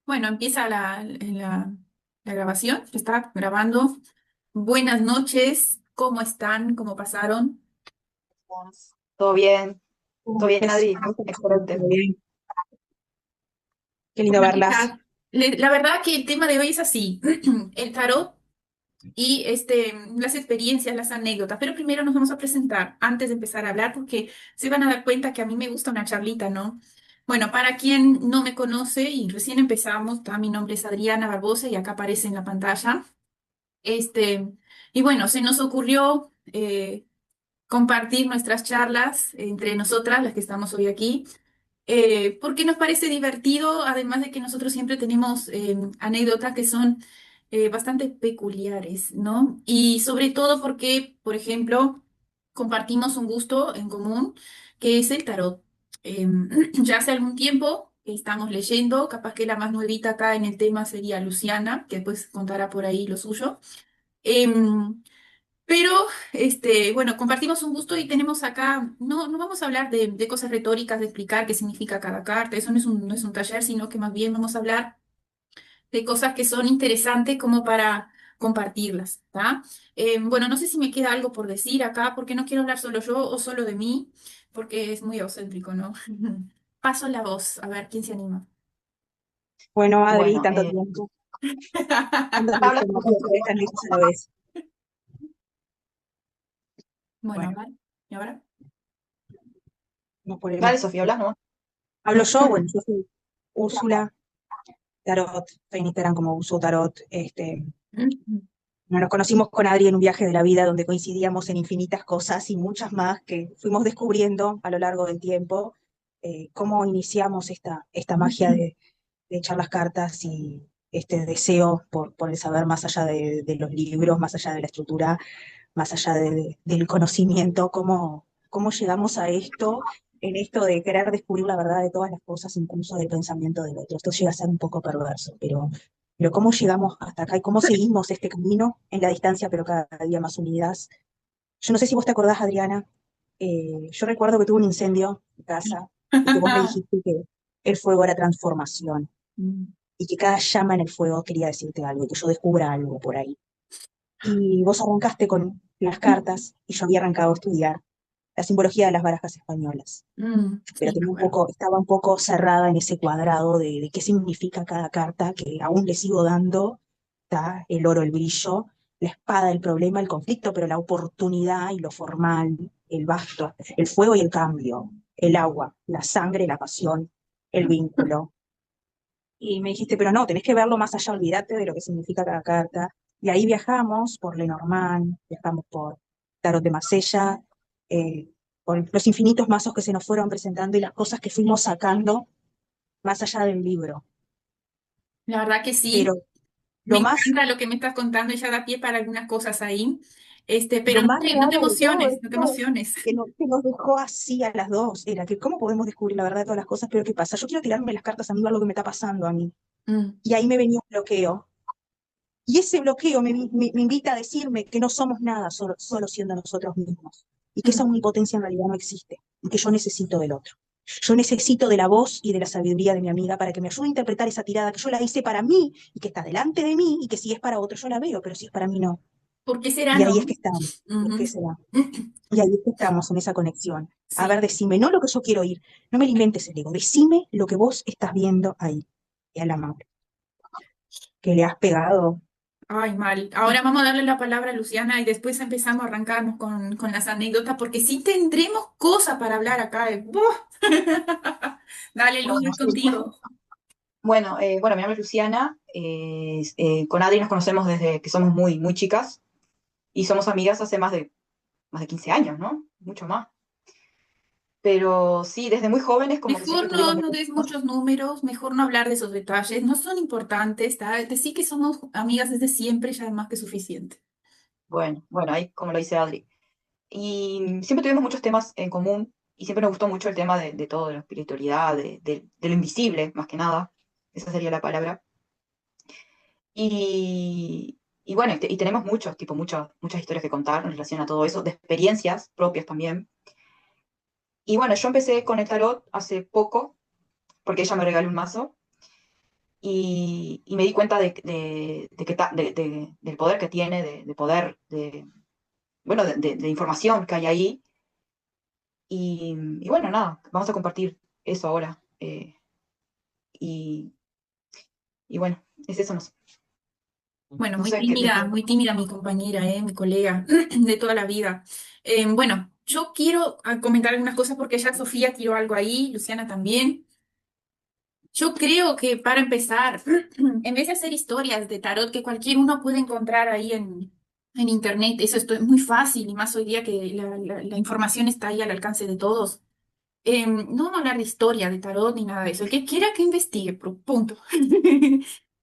Bueno, empieza la grabación. Está grabando. Buenas noches. ¿Cómo están? ¿Cómo pasaron? Todo ¿Cómo bien, estás? Adri, excelente. Muy bien. Qué lindo Bueno, verlas. hija, la verdad que el tema de hoy es así. El tarot y las experiencias, las anécdotas. Pero primero nos vamos a presentar antes de empezar a hablar porque se van a dar cuenta que a mí me gusta una charlita, ¿no? Bueno, para quien no me conoce y recién empezamos, mi nombre es Adriana Barbosa y acá aparece en la pantalla. Este, y bueno, se nos ocurrió compartir nuestras charlas entre nosotras, las que estamos hoy aquí, porque nos parece divertido, además de que nosotros siempre tenemos anécdotas que son bastante peculiares, ¿no? Y sobre todo porque, por ejemplo, compartimos un gusto en común, que es el tarot. Ya hace algún tiempo que estamos leyendo, capaz que la más nuevita acá en el tema sería Luciana, que después contará por ahí lo suyo. Em, pero, bueno, compartimos un gusto y tenemos acá, no vamos a hablar de cosas retóricas, de explicar qué significa cada carta, eso no es un taller, sino que más bien vamos a hablar de cosas que son interesantes como para compartirlas, ¿tá? Bueno, no sé si me queda algo por decir acá, porque no quiero hablar solo yo o solo de mí, porque es muy egocéntrico, ¿no? Paso la voz, a ver quién se anima. Bueno, Adri, Bueno, tanto tiempo. ¿Cuántas habla información sobre esta anécdota a la vez? Bueno, a Bueno, ver, ¿y ahora? nos dale, ponemos. Sofía, hablas, ¿no? Hablo yo, bueno, yo soy Úrsula Tarot, estoy en Instagram como Uso Tarot. Nos conocimos con Adri en un viaje de la vida donde coincidíamos en infinitas cosas y muchas más que fuimos descubriendo a lo largo del tiempo, cómo iniciamos esta magia de echar las cartas y este deseo por el saber más allá de los libros, más allá de la estructura, más allá del conocimiento, cómo llegamos a esto, en esto de querer descubrir la verdad de todas las cosas, incluso del pensamiento del otro. Esto llega a ser un poco perverso, pero cómo llegamos hasta acá y cómo seguimos este camino en la distancia, pero cada día más unidas. Yo no sé si vos te acordás, Adriana, yo recuerdo que tuve un incendio en casa y que vos me dijiste que el fuego era transformación y que cada llama en el fuego quería decirte algo, y que yo descubra algo por ahí. Y vos arrancaste con las cartas y yo había arrancado a estudiar la simbología de las barajas españolas, pero Sí, me acuerdo. estaba un poco cerrada en ese cuadrado de qué significa cada carta, que aún le sigo dando, está el oro, el brillo, la espada, el problema, el conflicto, pero la oportunidad y lo formal, el vasto, el fuego y el cambio, el agua, la sangre, la pasión, el vínculo. Y me dijiste, pero no, tenés que verlo más allá, olvídate de lo que significa cada carta. Y ahí viajamos por Lenormand, viajamos por Tarot de Marsella, por los infinitos mazos que se nos fueron presentando y las cosas que fuimos sacando más allá del libro. La verdad que sí. Pero Me lo más, encanta lo que me estás contando y ya da pie para algunas cosas ahí. Pero lo no más no te raro de todo emociones, no te esto, emociones. que nos dejó así a las dos, era que cómo podemos descubrir la verdad de todas las cosas, pero ¿qué pasa? Yo quiero tirarme las cartas a mí, ver lo que me está pasando a mí. Mm, Y ahí me venía un bloqueo. Y ese bloqueo me invita a decirme que no somos nada solo siendo nosotros mismos. Y que esa mm. omnipotencia en realidad no existe. Y que yo necesito del otro. Yo necesito de la voz y de la sabiduría de mi amiga para que me ayude a interpretar esa tirada que yo la hice para mí y que está delante de mí y que si es para otro yo la veo, pero si es para mí no. ¿Por qué será, Y no? ahí es que estamos. ¿Por Ujú. qué será? Y ahí es que estamos en esa conexión. A Sí. ver, decime, no lo que yo quiero oír, no me lo inventes el ego, decime lo que vos estás viendo ahí. Y a la madre, que le has pegado. Ay, mal. Ahora vamos a darle la palabra a Luciana y después empezamos a arrancarnos con las anécdotas porque sí tendremos cosas para hablar acá. ¡Buah! Dale, Luz, Bueno, es sí. contigo. Bueno, mi nombre es Luciana. Con Adri nos conocemos desde que somos muy chicas y somos amigas hace más de 15 años, ¿no? Mucho más. Pero sí, desde muy jóvenes como que siempre Mejor tuvimos no des mucho. muchos números, mejor no hablar de esos detalles, no son importantes, ¿está? Decir que somos amigas desde siempre ya es más que suficiente. Bueno, ahí como lo dice Adri. Y siempre tuvimos muchos temas en común y siempre nos gustó mucho el tema de todo, de la espiritualidad, de lo invisible, más que nada. Esa sería la palabra. Y bueno, y tenemos muchas historias que contar en relación a todo eso, de experiencias propias también. Y bueno, yo empecé con el tarot hace poco, porque ella me regaló un mazo, y me di cuenta del poder que tiene, de poder, bueno, de información que hay ahí. Y bueno, nada, vamos a compartir eso ahora. Y, y bueno, es eso, Bueno, no sé qué te... muy tímida mi compañera, mi colega de toda la vida. Bueno, yo quiero comentar algunas cosas porque ya Sofía tiró algo ahí, Luciana también. Yo creo que para empezar, en vez de hacer historias de tarot que cualquier uno puede encontrar ahí en internet, eso es muy fácil y más hoy día que la información está ahí al alcance de todos. No vamos a hablar de historia, de tarot ni nada de eso. El que quiera que investigue, punto.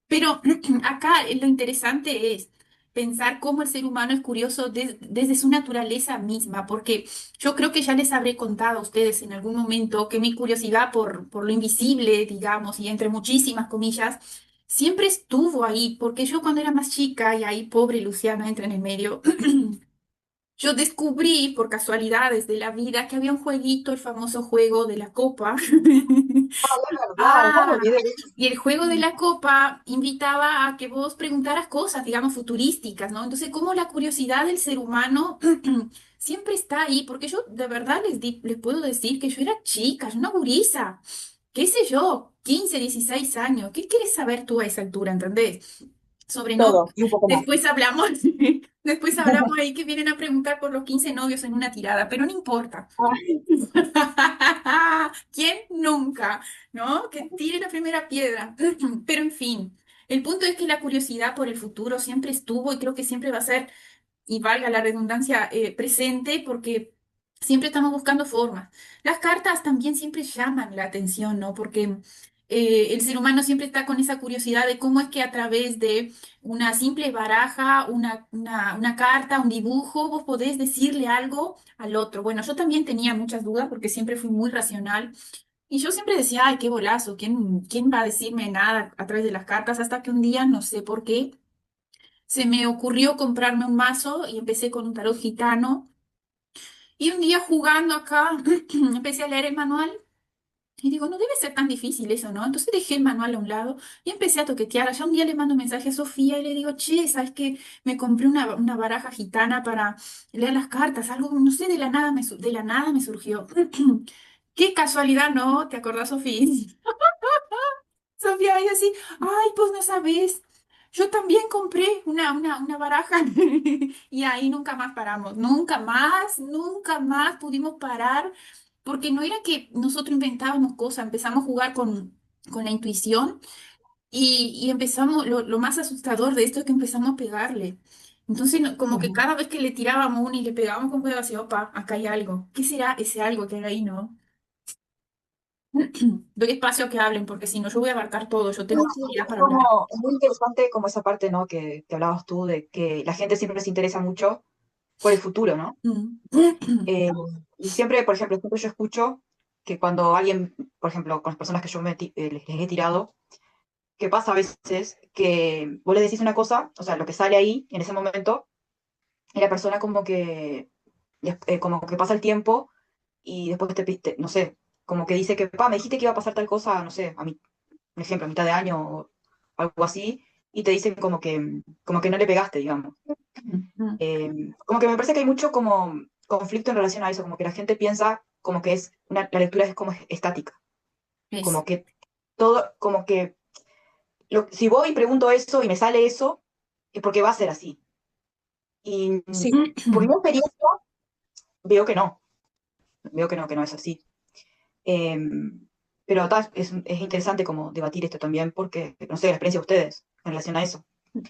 Pero acá lo interesante es pensar cómo el ser humano es curioso desde su naturaleza misma, porque yo creo que ya les habré contado a ustedes en algún momento que mi curiosidad por lo invisible, digamos, y entre muchísimas comillas, siempre estuvo ahí, porque yo cuando era más chica, y ahí pobre Luciana entra en el medio, yo descubrí por casualidades de la vida que había un jueguito, el famoso juego de la copa. Ah, es verdad, ¿cómo me Ah, olvidé de eso? y el juego de la copa invitaba a que vos preguntaras cosas, digamos, futurísticas, ¿no? Entonces, como la curiosidad del ser humano siempre está ahí, porque yo de verdad les puedo decir que yo era chica, yo una gurisa, qué sé yo, 15, 16 años. ¿Qué quieres saber tú a esa altura, entendés? Sobre novios. Todo y un poco más. Después hablamos, después hablamos ahí que vienen a preguntar por los 15 novios en una tirada, pero no importa. ¿Quién nunca? ¿No? Que tire la primera piedra. Pero en fin, el punto es que la curiosidad por el futuro siempre estuvo y creo que siempre va a ser, y valga la redundancia, presente porque siempre estamos buscando formas. Las cartas también siempre llaman la atención, ¿no? Porque el ser humano siempre está con esa curiosidad de cómo es que a través de una simple baraja, una carta, un dibujo, vos podés decirle algo al otro. Bueno, yo también tenía muchas dudas porque siempre fui muy racional y yo siempre decía, ay, qué bolazo, ¿quién va a decirme nada a través de las cartas? Hasta que un día, no sé por qué, se me ocurrió comprarme un mazo y empecé con un tarot gitano. Y un día jugando acá, empecé a leer el manual y digo, no debe ser tan difícil eso, ¿no? Entonces dejé el manual a un lado y empecé a toquetear. Allá un día le mando un mensaje a Sofía y le digo, che, ¿sabes qué? Me compré una baraja gitana para leer las cartas, algo, no sé, de la nada me surgió. Qué casualidad, ¿no? ¿Te acordás, Sofía? Sofía, y así, ay, pues no sabes. Yo también compré una baraja y ahí nunca más paramos, nunca más pudimos parar, porque no era que nosotros inventábamos cosas, empezamos a jugar con la intuición y empezamos, lo más asustador de esto es que empezamos a pegarle. Entonces, como que Ujú. cada vez que le tirábamos una y le pegábamos con cuidado, así, opa, acá hay algo. ¿Qué será ese algo que hay ahí, no? Doy espacio a que hablen, porque si no, yo voy a abarcar todo, yo Sí, tengo sí, facilidad es para hablar. como, es muy interesante como esa parte, ¿no? Que hablabas tú de que la gente siempre se interesa mucho por el futuro, ¿no? Mm. Eh, y siempre, por ejemplo, siempre yo escucho que cuando alguien, por ejemplo, con las personas que yo les he tirado, que pasa a veces que vos le decís una cosa, o sea, lo que sale ahí en ese momento, y la persona como que pasa el tiempo y después no sé, como que dice que, pa, me dijiste que iba a pasar tal cosa, no sé, un ejemplo, a mitad de año o algo así, y te dicen como que no le pegaste, digamos. Mm. Como que me parece que hay mucho como conflicto en relación a eso, como que la gente piensa como que la lectura es como estática, Es, como que todo, como que si voy y pregunto eso y me sale eso, es porque va a ser así. Y Sí, por mi experiencia veo que no es así. Eh, pero es interesante como debatir esto también porque, no sé, la experiencia de ustedes en relación a eso.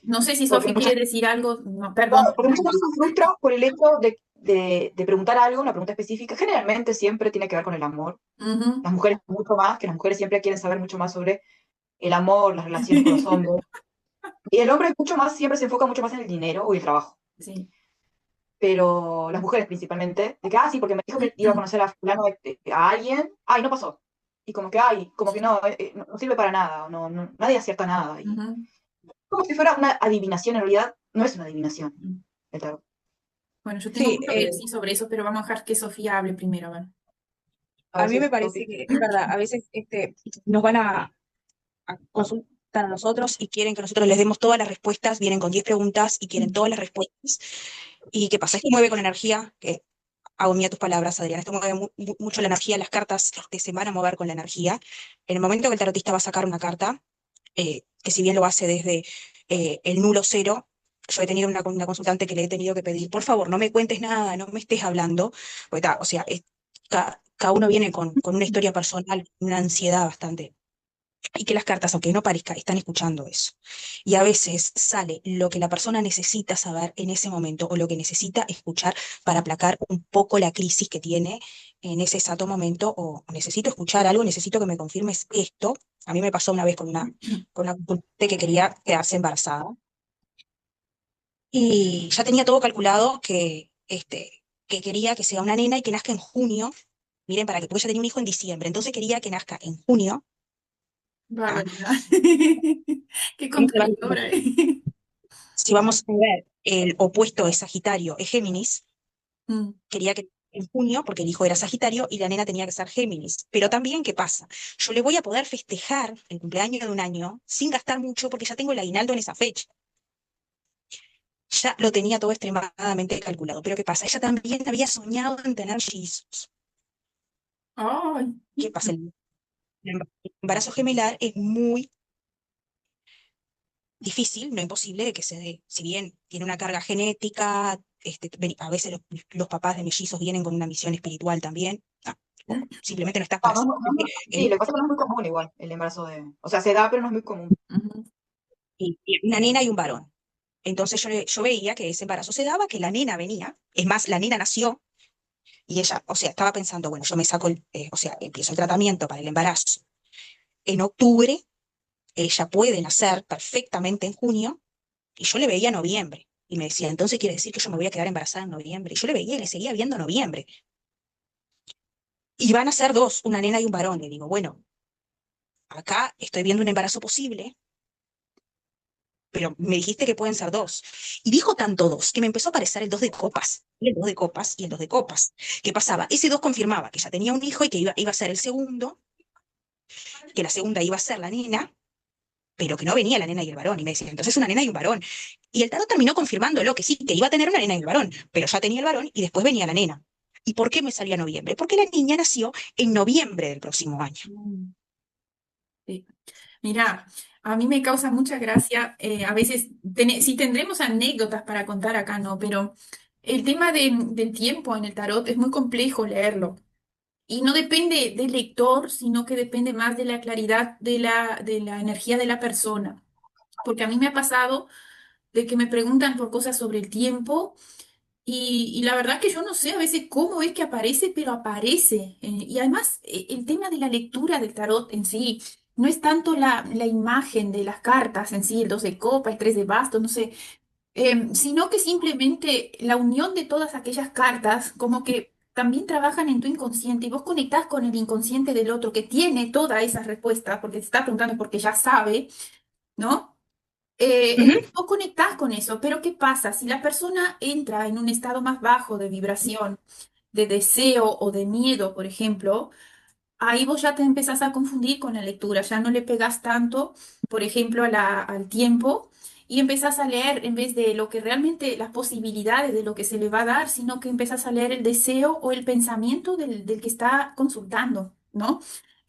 no sé si Porque Sofía quiere decir algo. No, perdón. claro, porque muchas veces se frustra por el hecho de preguntar algo, una pregunta específica. Generalmente siempre tiene que ver con el amor. Ujú. Las mujeres mucho más, que las mujeres siempre quieren saber mucho más sobre el amor, las relaciones con los hombres. Y el hombre mucho más, siempre se enfoca mucho más en el dinero o el trabajo. Sí. Pero las mujeres principalmente, de que, sí, porque me dijo que iba a conocer a fulano, a alguien, ay, no pasó. Y como que, ay, como que no, no sirve para nada, nadie acierta nada. Y Ujú. como si fuera una adivinación, en realidad no es una adivinación. el tarot. Bueno, yo tengo sí, mucho que decir sobre eso, pero vamos a dejar que Sofía hable primero. A ver. A a ver mí me si parece Sofi. que es verdad, a veces nos van a a nosotros y quieren que nosotros les demos todas las respuestas, vienen con 10 preguntas y quieren todas las respuestas. ¿Y qué pasa? Esto mueve con energía, que hago mía tus palabras, Adriana, esto mueve mucho la energía, las cartas se van a mover con la energía. En el momento que el tarotista va a sacar una carta, que si bien lo hace desde el nulo cero, yo he tenido una consultante que le he tenido que pedir, por favor, no me cuentes nada, no me estés hablando, porque o sea, cada uno viene con una historia personal, una ansiedad bastante, y que las cartas, aunque no parezca, están escuchando eso. Y a veces sale lo que la persona necesita saber en ese momento o lo que necesita escuchar para aplacar un poco la crisis que tiene en ese exacto momento, o necesito escuchar algo, necesito que me confirmes esto. A mí me pasó una vez con una consultante que quería quedarse embarazada y ya tenía todo calculado que quería que sea una nena y que nazca en junio. Miren, porque ella tenía un hijo en diciembre, entonces quería que nazca en junio. Ah, Barbaridad. Qué ¿cómo te vas a contradictora, ¿eh? Si vamos a ver el opuesto de Sagitario es Géminis, Mm. quería que en junio, porque el hijo era Sagitario y la nena tenía que ser Géminis. Pero también, ¿qué pasa? Yo le voy a poder festejar el cumpleaños de un año sin gastar mucho porque ya tengo el aguinaldo en esa fecha. Ya lo tenía todo extremadamente calculado. Pero ¿qué pasa? Ella también había soñado en tener mellizos. Ay. ¿Qué pasa? El embarazo gemelar es muy difícil, no imposible de que se dé. Si bien tiene una carga genética, a veces los papás de mellizos vienen con una misión espiritual también. O simplemente no estás No, para ser. sí, lo que pasa es que no es muy común igual el embarazo de... O sea, se da, pero no es muy común. Ujú. Y una nena y un varón. Entonces yo veía que ese embarazo se daba, que la nena venía. Es más, la nena nació y ella, o sea, estaba pensando, bueno, yo me saco, o sea, empiezo el tratamiento para el embarazo en octubre, ella puede nacer perfectamente en junio. Y yo le veía noviembre. Y me decía, entonces quiere decir que yo me voy a quedar embarazada en noviembre. Y yo le veía y le seguía viendo noviembre. Y van a ser dos, una nena y un varón. Le digo, bueno, acá estoy viendo un embarazo posible, pero me dijiste que pueden ser dos. Y dijo tanto dos que me empezó a aparecer el dos de copas, y el dos de copas, y el dos de copas. ¿Qué pasaba? Ese dos confirmaba que ya tenía un hijo y que iba a ser el segundo, que la segunda iba a ser la nena, pero que no venía la nena y el varón. Y me decía, entonces una nena y un varón. Y el tarot terminó confirmándolo, que sí, que iba a tener una nena y un varón, pero ya tenía el varón y después venía la nena. ¿Y por qué me salía noviembre? Porque la niña nació en noviembre del próximo año. Mm. Sí. Mira, a mí me causa mucha gracia, a veces, sí tendremos anécdotas para contar acá, ¿no? Pero el tema del tiempo en el tarot es muy complejo leerlo. Y no depende del lector, sino que depende más de la claridad de la energía de la persona. Porque a mí me ha pasado de que me preguntan por cosas sobre el tiempo y la verdad que yo no sé a veces cómo es que aparece, pero aparece. Y además el tema de la lectura del tarot en sí no es tanto la imagen de las cartas en sí, el dos de copa, el tres de bastos, no sé, sino que simplemente la unión de todas aquellas cartas como que también trabajan en tu inconsciente y vos conectás con el inconsciente del otro que tiene todas esas respuestas porque te está preguntando porque ya sabe, ¿no? Ujú. Entonces vos conectás con eso, pero ¿qué pasa? Si la persona entra en un estado más bajo de vibración, de deseo o de miedo, por ejemplo, ahí vos ya te empezás a confundir con la lectura, ya no le pegas tanto, por ejemplo, al tiempo y empezás a leer en vez de lo que realmente las posibilidades de lo que se le va a dar, sino que empezás a leer el deseo o el pensamiento del que está consultando, ¿no?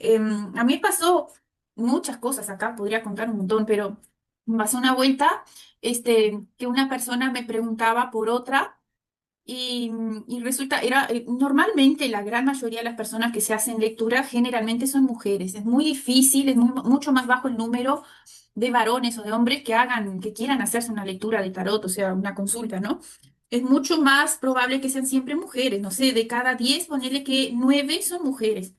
A mí me pasó muchas cosas acá, podría contar un montón, pero me pasó una vuelta, que una persona me preguntaba por otra. Y resulta, normalmente la gran mayoría de las personas que se hacen lectura generalmente son mujeres. Es muy difícil, es mucho más bajo el número de varones o de hombres que quieran hacerse una lectura de tarot, o sea, una consulta, ¿no? Es mucho más probable que sean siempre mujeres. No sé, de cada 10, ponerle que 9 son mujeres.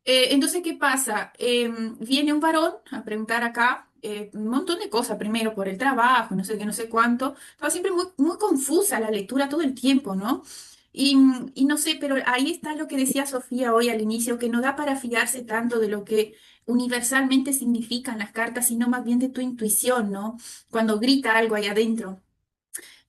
Entonces, ¿qué pasa? Viene un varón a preguntar acá un montón de cosas, primero por el trabajo, no sé qué, no sé cuánto. Estaba siempre muy, muy confusa la lectura todo el tiempo, ¿no? Y no sé, pero ahí está lo que decía Sofía hoy al inicio, que no da para fiarse tanto de lo que universalmente significan las cartas, sino más bien de tu intuición, ¿no? Cuando grita algo ahí adentro.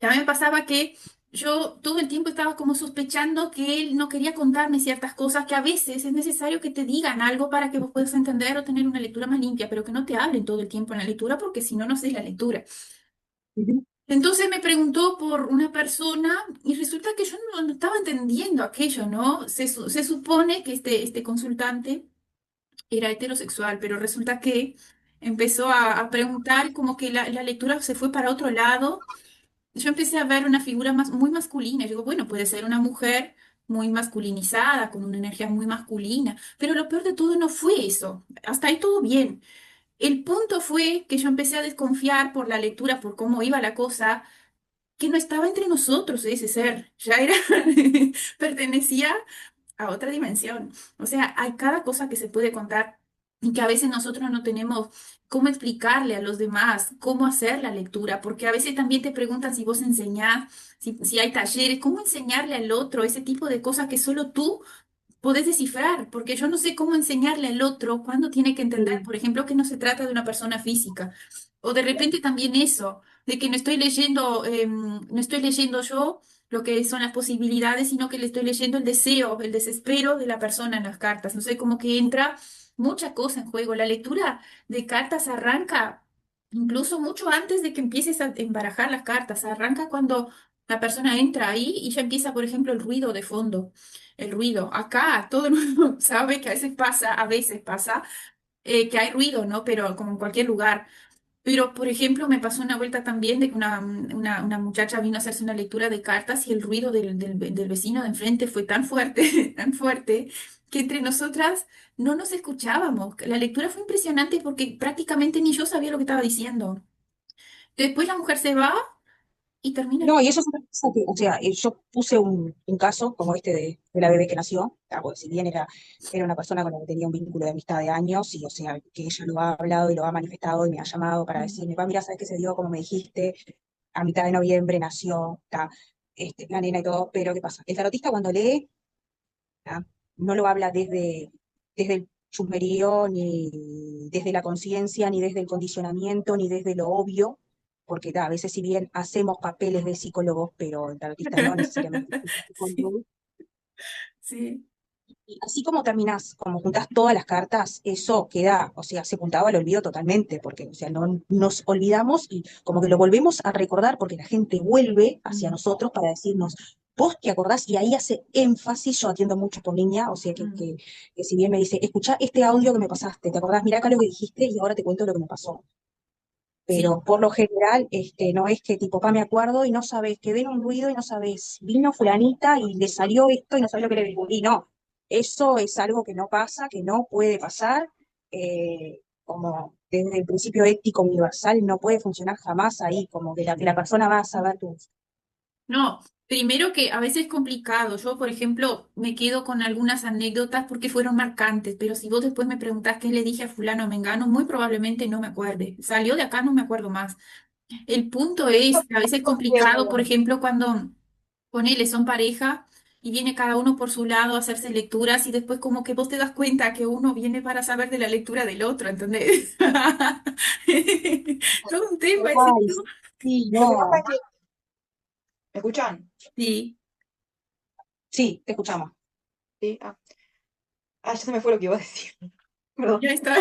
Y a mí me pasaba que yo todo el tiempo estaba como sospechando que él no quería contarme ciertas cosas, que a veces es necesario que te digan algo para que vos puedas entender o tener una lectura más limpia, pero que no te hablen todo el tiempo en la lectura, porque si no, no haces la lectura. Ujú. Entonces me preguntó por una persona y resulta que yo no estaba entendiendo aquello, ¿no? Se supone que este consultante era heterosexual, pero resulta que empezó a preguntar como que la lectura se fue para otro lado. Yo empecé a ver una figura muy masculina. Y digo, bueno, puede ser una mujer muy masculinizada, con una energía muy masculina, pero lo peor de todo no fue eso. Hasta ahí todo bien. El punto fue que yo empecé a desconfiar por la lectura, por cómo iba la cosa, que no estaba entre nosotros ese ser, ya era, pertenecía a otra dimensión. O sea, hay cada cosa que se puede contar y que a veces nosotros no tenemos cómo explicarle a los demás cómo hacer la lectura, porque a veces también te preguntan si vos enseñás, si hay talleres, cómo enseñarle al otro ese tipo de cosas que solo tú podés descifrar, porque yo no sé cómo enseñarle al otro cuándo tiene que entender, Sí, por ejemplo, que no se trata de una persona física, o de repente también eso, de que no estoy leyendo yo lo que son las posibilidades, sino que le estoy leyendo el deseo, el desespero de la persona en las cartas. No sé, como que entra mucha cosa en juego. La lectura de cartas arranca incluso mucho antes de que empieces a embarajar las cartas, arranca cuando la persona entra ahí y ya empieza, por ejemplo, el ruido de fondo, el ruido. Acá todo el mundo sabe que a veces pasa, que hay ruido, ¿no? Pero como en cualquier lugar. Pero, por ejemplo, me pasó una vuelta también de que una muchacha vino a hacerse una lectura de cartas y el ruido del vecino de enfrente fue tan fuerte, tan fuerte, que entre nosotras no nos escuchábamos. La lectura fue impresionante porque prácticamente ni yo sabía lo que estaba diciendo. Después la mujer se va y termina no, y eso es una cosa que, o sea, yo puse un caso como este de la bebé que nació, porque si bien era una persona con la que tenía un vínculo de amistad de años, y o sea, que ella lo ha hablado y lo ha manifestado y me ha llamado para Mm, decirme, mira, ¿sabes qué se dio? Como me dijiste, a mitad de noviembre nació la nena y todo, pero ¿qué pasa? El tarotista cuando lee, ¿tá? No lo habla desde el chusmerío, ni desde la conciencia, ni desde el condicionamiento, ni desde lo obvio, porque a veces si bien hacemos papeles de psicólogos, pero el tarotista no necesariamente es un sí, psicólogo. sí, Y así como terminás, como juntás todas las cartas, eso queda, o sea, sepultado al olvido totalmente, porque, o sea, no nos olvidamos y como que lo volvemos a recordar porque la gente vuelve hacia mm, nosotros para decirnos, vos te acordás, y ahí hace énfasis, yo atiendo mucho por línea, o sea, mm, que si bien me dice, escuchá este audio que me pasaste, ¿te acordás? Mirá acá lo que dijiste y ahora te cuento lo que me pasó. sí. Pero por lo general, no es que tipo, pa, me acuerdo y no sabes, que ven un ruido y no sabes, vino fulanita y le salió esto y no sabes lo que le descubrí. No, eso es algo que no pasa, que no puede pasar, como desde el principio ético universal no puede funcionar jamás ahí, como que la persona va a saber tu... No, primero que a veces es complicado. Yo, por ejemplo, me quedo con algunas anécdotas porque fueron marcantes, pero si vos después me preguntás qué le dije a fulano o mengano, muy probablemente no me acuerde. Salió de acá, no me acuerdo más. El punto es que a veces es complicado, por ejemplo, cuando ponele, son pareja y viene cada uno por su lado a hacerse lecturas y después como que vos te das cuenta que uno viene para saber de la lectura del otro, ¿entendés? Todo un tema ese, Ay, ¿no? sí, Lo que pasa no. es que, ¿me escuchan? Sí, Sí, te escuchamos. Sí. Ya se me fue lo que iba a decir. Perdón. ya está.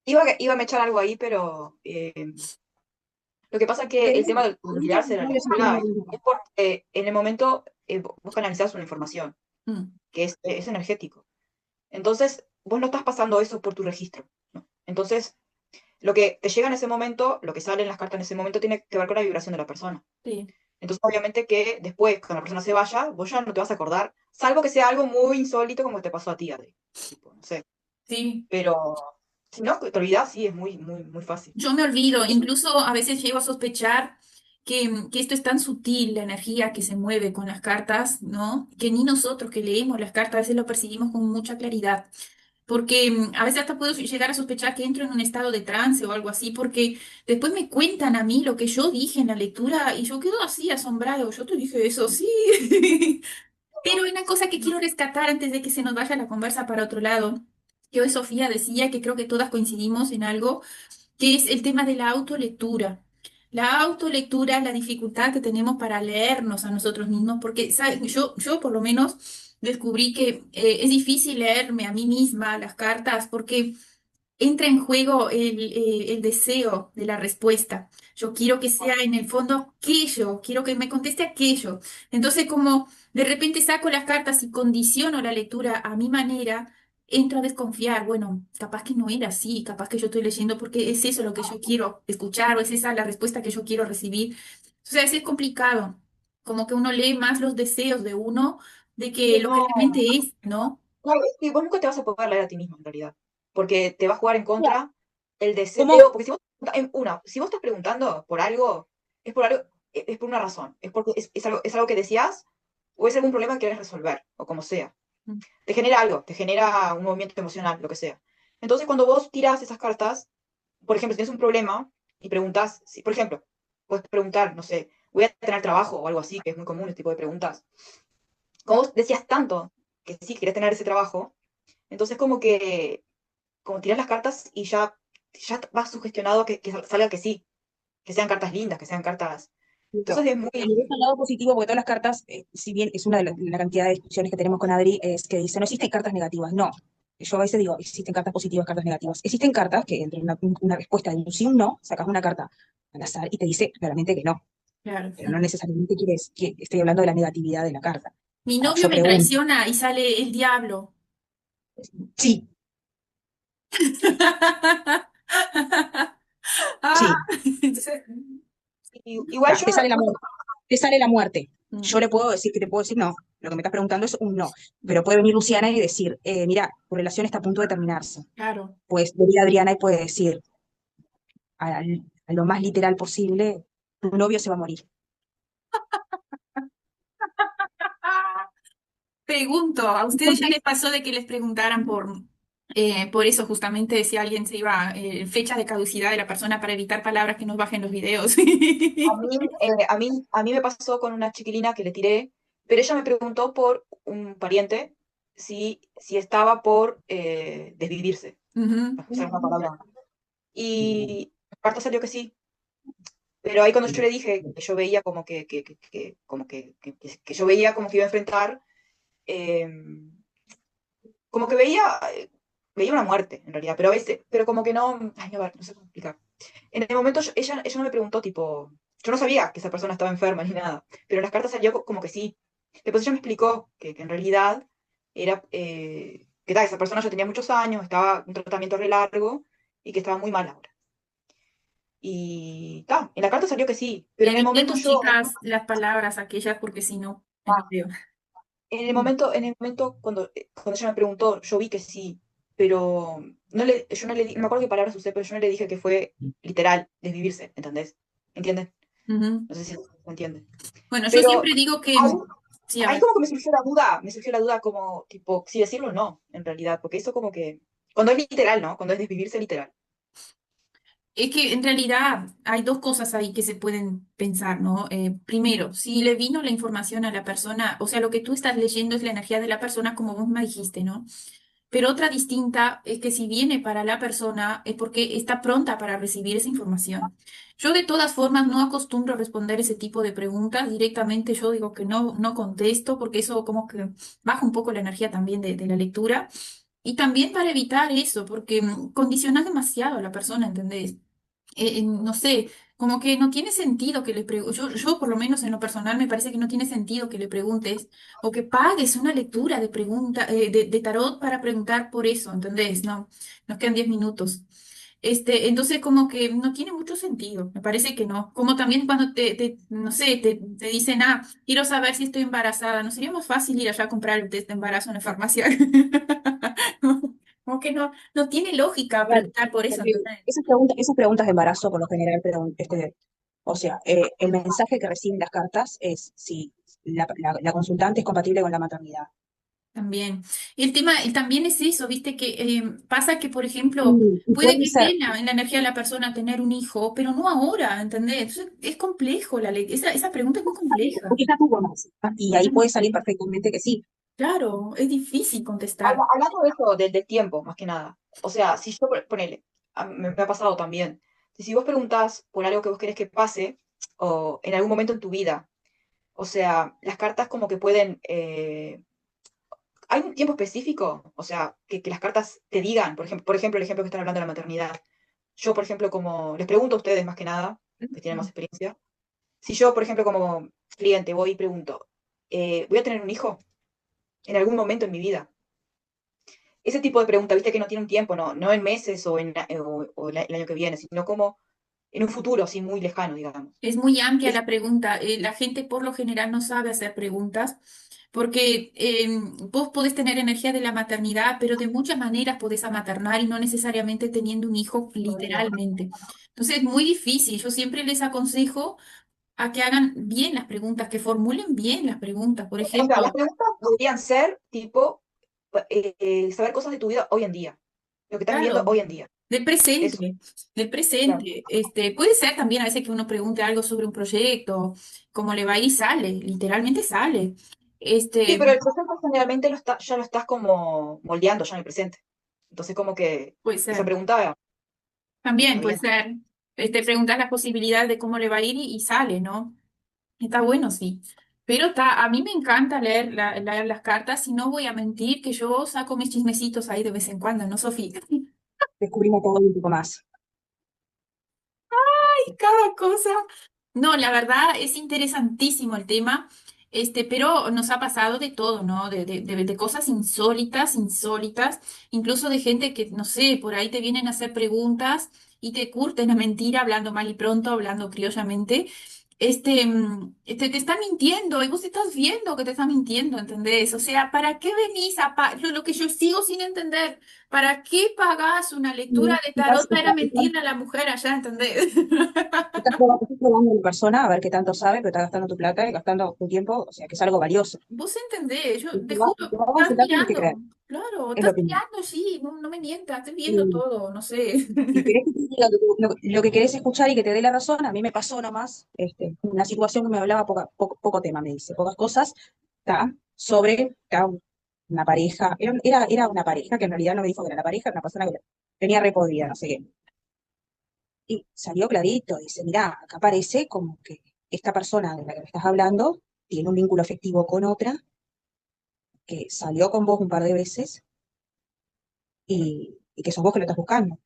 Iba a mechar algo ahí, pero lo que pasa es que Pero el tema de no, olvidarse de la no es un tema lectura de... es porque en el momento vos canalizás una información, Mm, que es energético. Entonces, vos no estás pasando eso por tu registro, ¿no? Entonces, lo que te llega en ese momento, lo que sale en las cartas en ese momento, tiene que ver con la vibración de la persona. sí, Entonces, obviamente que después, cuando la persona se vaya, vos ya no te vas a acordar, salvo que sea algo muy insólito como te pasó a ti, Adri. Tipo, no sé. sí. Pero si no, te olvidás, sí, es muy, muy, muy fácil. Yo me olvido, Es incluso a veces llego a sospechar que esto es tan sutil, la energía que se mueve con las cartas, ¿no? Que ni nosotros que leemos las cartas a veces lo percibimos con mucha claridad. Porque a veces hasta puedo llegar a sospechar que entro en un estado de trance o algo así, porque después me cuentan a mí lo que yo dije en la lectura y yo quedo así asombrado. Yo te dije eso, sí. Pero hay una cosa que quiero rescatar antes de que se nos vaya la conversa para otro lado, que hoy Sofía decía que creo que todas coincidimos en algo que es el tema de la autolectura. La autolectura, la dificultad que tenemos para leernos a nosotros mismos, porque ¿sabe? Yo por lo menos descubrí que es difícil leerme a mí misma las cartas porque entra en juego el deseo de la respuesta. Yo quiero que sea en el fondo aquello, quiero que me conteste aquello. Entonces, como de repente saco las cartas y condiciono la lectura a mi manera, entro a desconfiar. Bueno, capaz que no era así, capaz que yo estoy leyendo porque es eso lo que yo quiero escuchar o es esa la respuesta que yo quiero recibir. O sea, es complicado. Como que uno lee más los deseos de uno de que lo que No, realmente es, ¿no? claro, es que vos nunca te vas a poder leer a ti mismo, en realidad, porque te va a jugar en Claro. contra el deseo, ¿Cómo? porque si vos, si vos estás preguntando por algo, es por una razón, es porque es algo que decías o es algún problema que quieres resolver, o como sea. Te genera algo, te genera un movimiento emocional, lo que sea. Entonces, cuando vos tiras esas cartas, por ejemplo, si tienes un problema y preguntas, si, por ejemplo, puedes preguntar, no sé, voy a tener trabajo o algo así, que es muy común este tipo de preguntas. Como vos decías tanto que sí querés tener ese trabajo, entonces como tiras las cartas y ya vas sugestionado que salga que sí, que sean cartas lindas, que sean cartas. Entonces es Y ves muy. al lado positivo, porque todas las cartas, si bien es una de la cantidad de discusiones que tenemos con Adri, es que dice, no existen cartas negativas. No. Yo a veces digo, existen cartas positivas, cartas negativas. Existen cartas que entre una respuesta de un sí o un no, sacas una carta al azar y te dice claramente que no, Claro. pero no necesariamente quieres que estoy hablando de la negatividad de la carta. Mi Ahora, novio yo me pregunto, traiciona y sale el diablo. sí, Ah, sí, entonces, Igual yo te sale la muerte, te sale la muerte. mm, Yo le puedo decir que te puedo decir no. Lo que me estás preguntando es un no. Pero puede venir Luciana y decir, mira, tu relación está a punto de terminarse. claro. Pues venir Adriana y puede decir, a lo más literal posible, tu novio se va a morir. Ah, pregunto, ¿a ustedes ya les pasó de que les preguntaran por eso justamente si alguien se iba, fecha de caducidad de la persona para evitar palabras que nos bajen los videos? a mí me pasó con una chiquilina que le tiré, pero ella me preguntó por un pariente si estaba por desvivirse, Ujú. para usar una palabra. Y la carta salió que sí, pero ahí cuando yo le dije que yo veía que yo veía como que iba a enfrentar, eh, como que veía una muerte en realidad, pero a veces, pero como que no, ay, a ver, no sé cómo explicar. En el momento ella no me preguntó tipo, yo no sabía que esa persona estaba enferma ni nada, pero en las cartas salió como que sí. Después ella me explicó que en realidad era, que tal, esa persona ya tenía muchos años, estaba en un tratamiento re largo y que estaba muy mal ahora. Y ta, en la carta salió que sí, pero Evitemos, chicas, las palabras aquellas porque si no, es ah, feo. en el momento cuando ella me preguntó, yo vi que sí, pero yo no le di, no me acuerdo qué palabras usé, pero yo no le dije que fue literal, desvivirse, ¿entendés? ¿Entienden? Ujú. No sé si se entiende. Bueno, yo Pero siempre digo que, ahí, sí, a ahí ver. como que me surgió la duda como, tipo, si decirlo o no, en realidad, porque eso como que, cuando es literal, ¿no? Cuando es desvivirse literal. Es que en realidad hay dos cosas ahí que se pueden pensar, ¿no? Primero, si le vino la información a la persona, o sea, lo que tú estás leyendo es la energía de la persona, como vos me dijiste, ¿no? Pero otra distinta es que si viene para la persona es porque está pronta para recibir esa información. Yo de todas formas no acostumbro a responder ese tipo de preguntas directamente. Yo digo que no contesto porque eso como que baja un poco la energía también de la lectura. Y también para evitar eso, porque condicionas demasiado a la persona, ¿entendés? No sé, como que no tiene sentido que le preguntes, yo por lo menos en lo personal me parece que no tiene sentido que le preguntes o que pagues una lectura de pregunta, de tarot para preguntar por eso, ¿entendés? No, nos quedan 10 minutos. Entonces como que no tiene mucho sentido, me parece que no. Como también cuando no sé, te dicen, quiero saber si estoy embarazada, ¿no sería más fácil ir allá a comprar el test de embarazo en la farmacia? Como que no tiene lógica Claro, preguntar por eso, porque ¿entendés? esas preguntas de embarazo, por lo general, o sea, el mensaje que reciben las cartas es si la consultante es compatible con la maternidad. También. Y el tema también es eso, viste, que pasa que, por ejemplo, Y puede puede que esté ser, en la energía de la persona tener un hijo, pero no ahora, ¿entendés? Entonces, es complejo esa pregunta es muy compleja. porque ya tuvo más. Y ahí puede salir perfectamente que sí. Claro, es difícil contestar. Hablando de eso, del tiempo, más que nada. O sea, si yo, ponele, me ha pasado también. Si vos preguntás por algo que vos querés que pase, o en algún momento en tu vida, o sea, las cartas como que pueden, ¿hay un tiempo específico? O sea, que las cartas te digan, por ejemplo, el ejemplo que están hablando de la maternidad. Yo, por ejemplo, como les pregunto a ustedes más que nada, que tienen más experiencia, si yo, por ejemplo, como cliente voy y pregunto, ¿voy a tener un hijo en algún momento en mi vida? Ese tipo de pregunta, viste que no tiene un tiempo, no en meses o el año que viene, sino como en un futuro así muy lejano, digamos. Es muy amplia Es, la pregunta. La gente por lo general no sabe hacer preguntas porque vos podés tener energía de la maternidad, pero de muchas maneras podés amaternar y no necesariamente teniendo un hijo literalmente. Entonces es muy difícil. Yo siempre les aconsejo a que hagan bien las preguntas, que formulen bien las preguntas. Por o sea, las ejemplo, preguntas deberían ser tipo saber cosas de tu vida hoy en día, lo que estás viviendo claro, hoy en día. del Eso, presente, del claro. presente. Puede ser también a veces que uno pregunte algo sobre un proyecto, cómo le va a ir, sale, literalmente sale. Sí, Este, pero el presente generalmente ya lo estás como moldeando ya en el presente. Entonces, como que Puede esa ser. pregunta También está puede bien. ser. Preguntas las posibilidades de cómo le va a ir y sale, ¿no? Está bueno, sí. Pero a mí me encanta leer, leer las cartas y no voy a mentir que yo saco mis chismecitos ahí de vez en cuando, ¿no, Sofía? Descubrimos todo y un poco más. Y cada cosa. No, la verdad es interesantísimo el tema, pero nos ha pasado de todo, ¿no? De cosas insólitas, insólitas, incluso de gente que, no sé, por ahí te vienen a hacer preguntas y te curten la mentira, hablando mal y pronto, hablando criollamente. Te están mintiendo y vos estás viendo que te están mintiendo, ¿entendés? O sea, ¿para qué venís lo que yo sigo sin entender? ¿Para qué pagás una lectura Y de tarot para mentirle a la mujer allá, ¿entendés? estás probando en persona a ver qué tanto sabe, pero estás gastando tu plata y gastando tu tiempo, o sea, que es algo valioso. Vos entendés, yo Y te juro, si vas a estás consultar, tienes que creer, mirando, claro, es estás lo que mirando, sí, no, no me mientas, estoy viendo y todo, no sé. si querés que te diga lo que querés escuchar y que te dé la razón, a mí me pasó nomás una situación que me hablaba poco tema, me dice, pocas cosas, ¿tá? Sobre ¿tá? Una pareja, era una pareja que en realidad no me dijo que era la pareja, era una persona que tenía repodrida, no sé qué. Y salió clarito, dice, mirá, acá parece como que esta persona de la que me estás hablando tiene un vínculo afectivo con otra, que salió con vos un par de veces y que sos vos que lo estás buscando.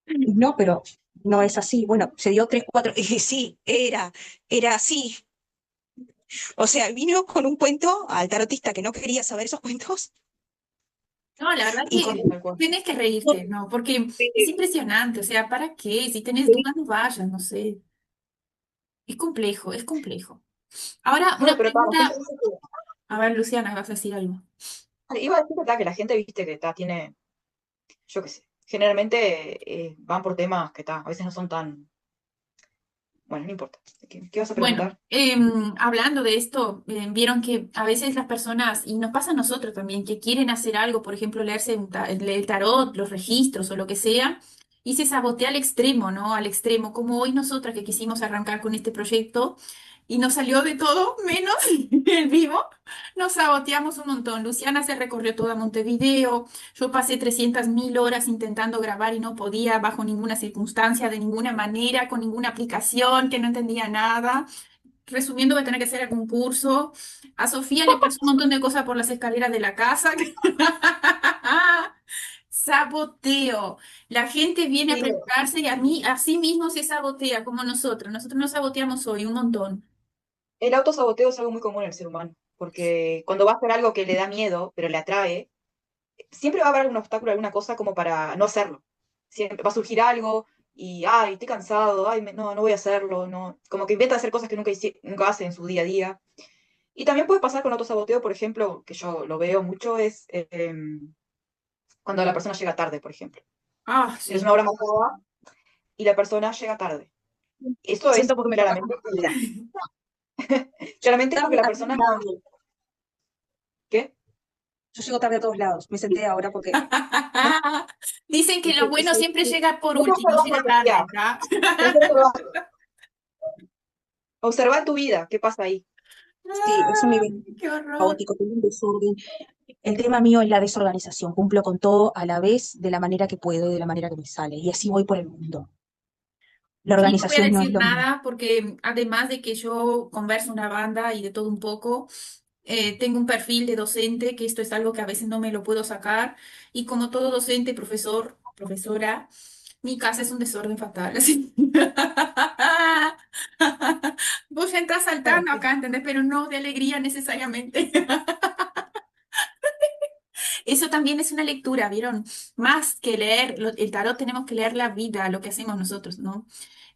Y no, pero no es así. Bueno, se dio tres, cuatro, y sí, era así. O sea, vino con un cuento al tarotista que no quería saber esos cuentos No, la verdad y con... que tenés que reírte, ¿no? Porque es impresionante, o sea, ¿para qué? Si tenés dudas, no vayas, no sé. Es complejo, es complejo. Ahora, Bueno, una pero la gente pregunta, dice a ver, Luciana, vas a decir algo. iba a decir que la gente, viste, que tiene, yo qué sé, generalmente van por temas que a veces no son tan, bueno, no importa. ¿Qué vas a Bueno, preguntar? hablando de esto, vieron que a veces las personas, y nos pasa a nosotros también, que quieren hacer algo, por ejemplo, leerse el tarot, los registros o lo que sea, y se sabotea al extremo, ¿no? Al extremo, como hoy nosotras que quisimos arrancar con este proyecto y nos salió de todo menos el vivo, nos saboteamos un montón. Luciana se recorrió toda Montevideo, yo pasé 300.000 horas intentando grabar y no podía bajo ninguna circunstancia, de ninguna manera, con ninguna aplicación, que no entendía nada. Resumiendo, voy a tener que hacer algún curso. A Sofía le pasó un montón de cosas por las escaleras de la casa. Saboteo. La gente viene a Sí, preguntarse y a mí, así mismo se sabotea, como nosotros. Nosotros nos saboteamos hoy un montón. el autosaboteo es algo muy común en el ser humano, porque cuando va a hacer algo que le da miedo, pero le atrae, siempre va a haber algún obstáculo, alguna cosa como para no hacerlo. Siempre va a surgir algo y, ay, estoy cansado, ay, no voy a hacerlo, no. Como que inventa hacer cosas que nunca hace en su día a día. Y también puede pasar con autosaboteo, por ejemplo, que yo lo veo mucho, es cuando la persona llega tarde, por ejemplo. Ah, Tienes sí. una hora marcada y la persona llega tarde. Esto es Siento porque me toca claramente, claramente porque la persona no... ¿Qué? Yo llego tarde a todos lados. Me senté ahora porque no, Dicen que lo bueno siempre llega por No te último, observas llega porque ya. tarde, ¿ah? Tenés que observar tu vida, ¿qué pasa ahí? sí, es un nivel Ay, qué horror. caótico, tengo un desorden. El tema mío es la desorganización. Cumplo con todo a la vez, de la manera que puedo y de la manera que me sale. Y así voy por el mundo. La Sí, no voy a organización no es decir lo mío. nada porque además de que yo converso una banda y de todo un poco, tengo un perfil de docente, que esto es algo que a veces no me lo puedo sacar. Y como todo docente, profesor, profesora, mi casa es un desorden fatal. Así. Vos ya entras Claro, saltando sí. acá, ¿entendés? Pero no de alegría necesariamente. Eso también es una lectura, ¿vieron? Más que leer el tarot, tenemos que leer la vida, lo que hacemos nosotros, ¿no?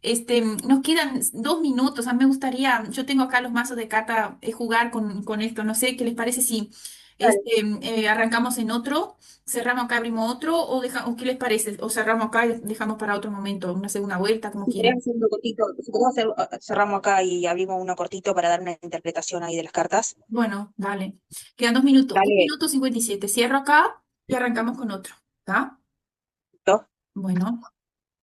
Nos quedan 2 minutos. A mí me gustaría, yo tengo acá los mazos de carta, jugar con esto. No sé qué les parece si Dale. arrancamos en otro, cerramos acá, abrimos otro, o qué les parece, o cerramos acá y dejamos para otro momento, una segunda vuelta, como Si querés quieran. hacer uno cortito, si querés cerramos acá y abrimos uno cortito para dar una interpretación ahí de las cartas. Bueno, dale. Quedan 2 minutos. Un Dale, minuto 57. Cierro acá y arrancamos con otro. ¿Está? ¿listo? Bueno.